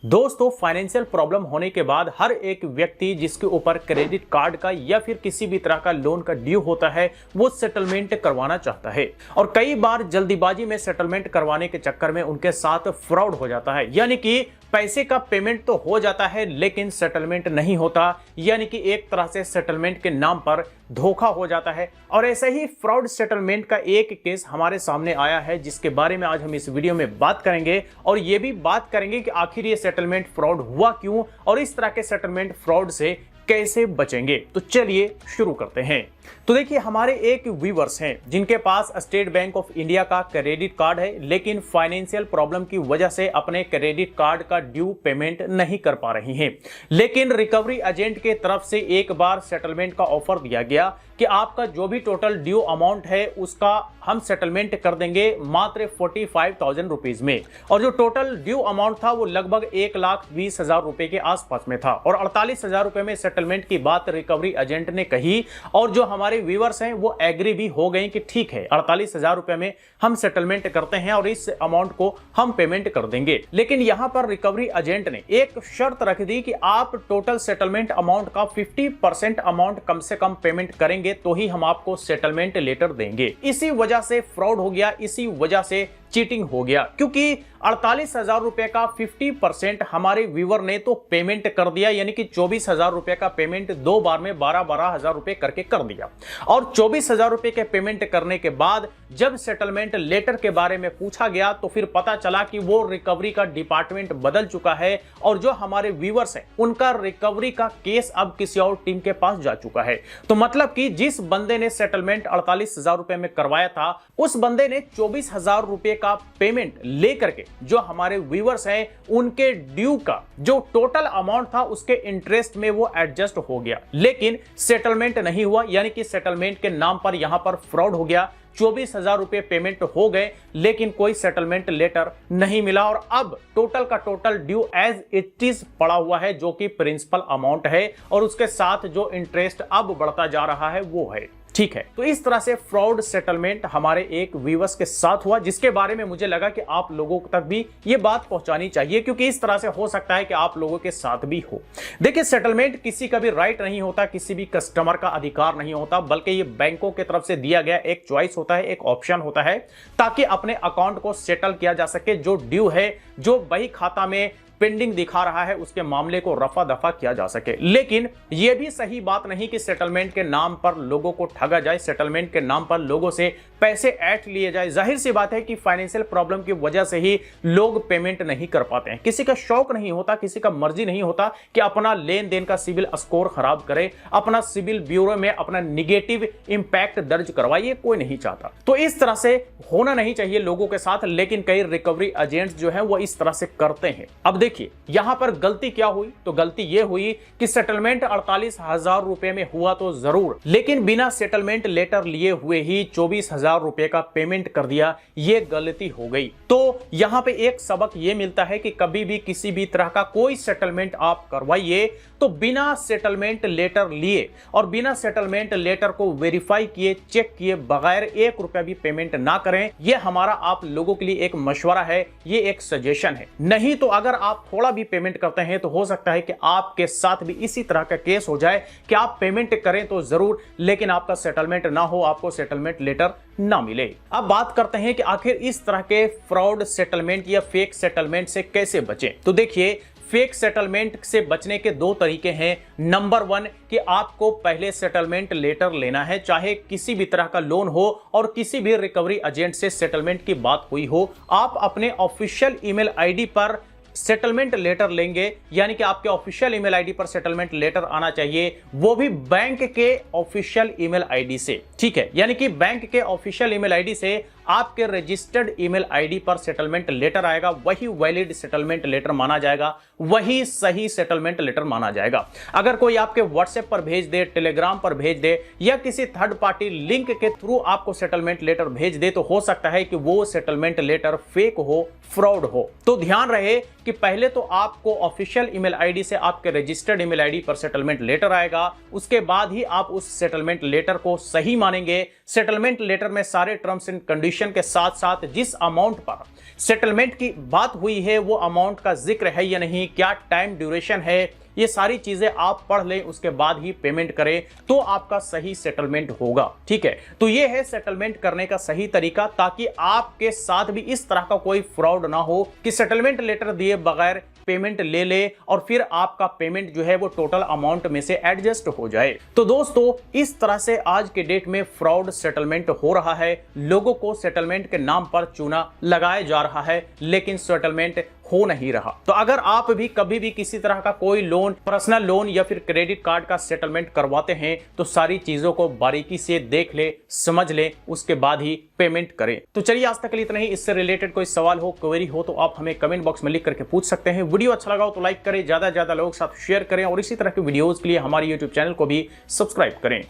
दोस्तों, financial problem होने के बाद हर एक व्यक्ति जिसके ऊपर क्रेडिट कार्ड का या फिर किसी भी तरह का लोन का ड्यू होता है वो सेटलमेंट करवाना चाहता है। और कई बार जल्दीबाजी में सेटलमेंट करवाने के चक्कर में उनके साथ फ्रॉड हो जाता है, यानी कि पैसे का पेमेंट तो हो जाता है लेकिन सेटलमेंट नहीं होता, यानी कि एक तरह से सेटलमेंट के नाम पर धोखा हो जाता है। और ऐसे ही फ्रॉड सेटलमेंट का एक केस हमारे सामने आया है जिसके बारे में आज हम इस वीडियो में बात करेंगे और ये भी बात करेंगे कि आखिर ये सेटलमेंट फ्रॉड हुआ क्यों और इस तरह के सेटलमेंट फ्रॉड से कैसे बचेंगे। तो चलिए शुरू करते हैं। तो देखिए, हमारे एक व्यूअर्स हैं जिनके पास स्टेट बैंक ऑफ इंडिया का क्रेडिट कार्ड है लेकिन फाइनेंशियल प्रॉब्लम की वजह से अपने क्रेडिट कार्ड का ड्यू पेमेंट नहीं कर पा रही हैं। लेकिन रिकवरी एजेंट के तरफ से एक बार सेटलमेंट का ऑफर दिया गया कि आपका जो भी टोटल ड्यू अमाउंट है उसका हम सेटलमेंट कर देंगे मात्र 45,000 रुपीज में। और जो टोटल ड्यू अमाउंट था वो लगभग 1,20,000 रुपए के आसपास में था और 48,000 रुपए में सेटलमेंट की बात रिकवरी एजेंट ने कही और जो हमारे व्यूअर्स हैं वो एग्री भी हो गए कि ठीक है, 48,000 रुपए में हम सेटलमेंट करते हैं और इस अमाउंट को हम पेमेंट कर देंगे। लेकिन यहां पर रिकवरी एजेंट ने एक शर्त रख दी कि आप टोटल सेटलमेंट अमाउंट का 50% अमाउंट कम से कम पेमेंट करेंगे तो ही हम आपको सेटलमेंट लेटर देंगे। इसी वजह से फ्रॉड हो गया, इसी वजह से चीटिंग हो गया, क्योंकि 48,000 रुपए का 50% हमारे व्यूअर ने तो पेमेंट कर दिया, यानी कि 24,000 रुपए का पेमेंट दो बार में 12,000 रुपए करके कर दिया। और 24,000 रुपए के पेमेंट करने के बाद जब सेटलमेंट लेटर के बारे में पूछा गया तो फिर पता चला कि वो रिकवरी का डिपार्टमेंट बदल चुका है और जो हमारे व्यूअर्स हैं उनका रिकवरी का केस अब किसी और टीम के पास जा चुका है। तो मतलब कि जिस बंदे ने सेटलमेंट 48,000 रुपए में करवाया था उस बंदे ने 24,000 रुपए का पेमेंट लेकर के जो हमारे व्यूअर्स हैं उनके ड्यू का जो टोटल अमाउंट था उसके इंटरेस्ट में वो एडजस्ट हो गया, लेकिन सेटलमेंट नहीं हुआ, यानी कि सेटलमेंट के नाम पर यहां पर फ्रॉड हो गया। 24,000 रुपए पेमेंट हो गए लेकिन कोई सेटलमेंट लेटर नहीं मिला और अब टोटल का total due as it is पड़ा हुआ है जो कि प्रिंसिपल अमाउंट है और उसके साथ जो इंटरेस्ट अब बढ़ता जा रहा है वो है। ठीक है, तो इस तरह से फ्रॉड सेटलमेंट हमारे एक व्यूअर्स के साथ हुआ जिसके बारे में मुझे लगा कि आप लोगों तक भी ये बात पहुंचानी चाहिए, क्योंकि इस तरह से हो सकता है कि आप लोगों के साथ भी हो। देखिए, सेटलमेंट किसी का भी राइट नहीं होता, किसी भी कस्टमर का अधिकार नहीं होता, बल्कि ये बैंकों की तरफ से दिया गया एक चॉइस होता है, एक ऑप्शन होता है ताकि अपने अकाउंट को सेटल किया जा सके। जो ड्यू है, जो बही खाता में पेंडिंग दिखा रहा है, उसके मामले को रफा दफा किया जा सके। लेकिन यह भी सही बात नहीं कि सेटलमेंट के नाम पर लोगों को ठगा जाए, सेटलमेंट के नाम पर लोगों से पैसे ऐंठ लिए जाए। जाहिर सी बात है कि फाइनेंशियल प्रॉब्लम की वजह से ही लोग पेमेंट नहीं कर पाते हैं। किसी का शौक नहीं होता, किसी का मर्जी नहीं होता कि अपना लेन देन का सिविल स्कोर खराब करे, अपना सिविल ब्यूरो में अपना निगेटिव इंपैक्ट दर्ज करवाइए, कोई नहीं चाहता। तो इस तरह से होना नहीं चाहिए लोगों के साथ, लेकिन कई रिकवरी एजेंट्स जो है वो इस तरह से करते हैं। अब देखिए, यहां पर गलती क्या हुई, तो गलती यह हुई कि सेटलमेंट 48,000 रुपए में हुआ तो जरूर, लेकिन बिना सेटलमेंट लेटर लिए हुए ही 24,000 रुपए का पेमेंट कर दिया। यह गलती हो गई। तो यहां पे एक सबक यह मिलता है कि कभी भी किसी भी तरह का कोई सेटलमेंट आप करवाइए तो बिना सेटलमेंट लेटर लिए और बिना सेटलमेंट लेटर को वेरीफाई किए, चेक किए बगैर 1 रुपया भी पेमेंट ना करें। यह हमारा आप लोगों के लिए एक मशवरा है, ये एक सजेशन है। नहीं तो अगर आप थोड़ा भी पेमेंट करते हैं तो हो सकता है कि आपके साथ भी इसी तरह का केस हो जाए कि आप पेमेंट करें तो जरूर, लेकिन आपका सेटलमेंट ना हो, आपको सेटलमेंट लेटर ना मिले। अब बात करते हैं कि आखिर इस तरह के फ्रॉड सेटलमेंट या फेक सेटलमेंट से कैसे बचें। तो देखिए, फेक सेटलमेंट से बचने के दो तरीके हैं। नंबर 1 कि आपको पहले सेटलमेंट लेटर लेना है, चाहे किसी भी तरह का लोन हो और किसी भी रिकवरी एजेंट से सेटलमेंट की बात हुई हो, आप अपने ऑफिशियल ईमेल आईडी पर सेटलमेंट लेटर लेंगे, यानी कि आपके ऑफिशियल ईमेल आईडी पर सेटलमेंट लेटर आना चाहिए, वो भी बैंक के ऑफिशियल ईमेल आईडी से। ठीक है, यानी कि बैंक के ऑफिशियल ईमेल आईडी से आपके रजिस्टर्ड ईमेल आईडी पर सेटलमेंट लेटर आएगा, वही वैलिड सेटलमेंट लेटर माना जाएगा, वही सही सेटलमेंट लेटर माना जाएगा। अगर कोई आपके व्हाट्सएप पर भेज दे, टेलीग्राम पर भेज दे या किसी थर्ड पार्टी लिंक के थ्रू आपको सेटलमेंट लेटर भेज दे तो हो सकता है कि वो सेटलमेंट लेटर फेक हो, फ्रॉड हो। तो ध्यान रहे कि पहले तो आपको ऑफिशियल ईमेल आईडी से आपके रजिस्टर्ड ईमेल आईडी पर सेटलमेंट लेटर आएगा, उसके बाद ही आप उस सेटलमेंट लेटर को सही मानेंगे। सेटलमेंट लेटर में सारे टर्म्स एंड कंडीशन कंडीशन के साथ साथ जिस अमाउंट पर सेटलमेंट की बात हुई है वो अमाउंट का जिक्र है या नहीं, क्या टाइम ड्यूरेशन है, ये सारी चीजें आप पढ़ लें, उसके बाद ही पेमेंट करें तो आपका सही सेटलमेंट होगा। ठीक है, तो ये है सेटलमेंट करने का सही तरीका, ताकि आपके साथ भी इस तरह का कोई फ्रॉड ना हो कि सेटलमेंट लेटर दिए बगैर पेमेंट ले ले और फिर आपका पेमेंट जो है वो टोटल अमाउंट में से एडजस्ट हो जाए। तो दोस्तों, इस तरह से आज के डेट में फ्रॉड सेटलमेंट हो रहा है। लोगों को सेटलमेंट के नाम पर चूना लगाया जा रहा है, लेकिन सेटलमेंट हो नहीं रहा। तो अगर आप भी कभी भी किसी तरह का कोई लोन, पर्सनल लोन या फिर क्रेडिट कार्ड का सेटलमेंट करवाते हैं तो सारी चीजों को बारीकी से देख ले, समझ ले, उसके बाद ही पेमेंट करें। तो चलिए, आज तक के लिए इतना ही। इससे रिलेटेड कोई सवाल हो, क्वेरी हो तो आप हमें कमेंट बॉक्स में लिख करके पूछ सकते हैं। वीडियो अच्छा लगा हो तो लाइक करें, ज्यादा से ज्यादा लोगों के साथ शेयर करें और इसी तरह के वीडियोज के लिए हमारे यूट्यूब चैनल को भी सब्सक्राइब करें।